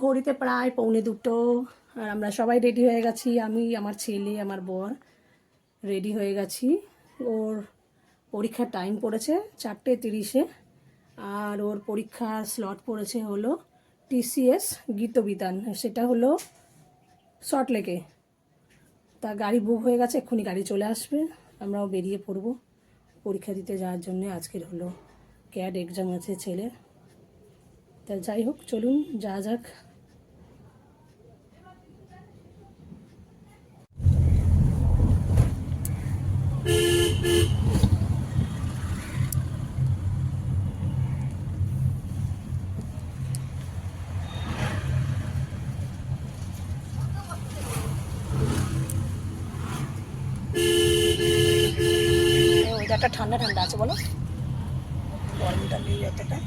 ঘড়িতে প্রায় 1:45 আর আমরা সবাই রেডি হয়ে গেছি। আমি, আমার ছেলে, আমার বর রেডি হয়ে গেছি। ওর পরীক্ষার টাইম পড়েছে 4:30-এ, আর ওর পরীক্ষার স্লট পড়েছে হলো TCS গীতবিতান, সেটা হলো সল্টলেকে। তা গাড়ি বুক হয়ে গেছে, এক্ষুনি গাড়ি চলে আসবে, আমরাও বেরিয়ে পড়বো পরীক্ষা দিতে যাওয়ার জন্য। আজকের হলো ক্যাড এক্সাম আছে ছেলের। তা যাই হোক, চলুন যা যাক। ওয়েদারটা ঠান্ডা ঠান্ডা আছে, বলো, গরমটা নেই অতটা।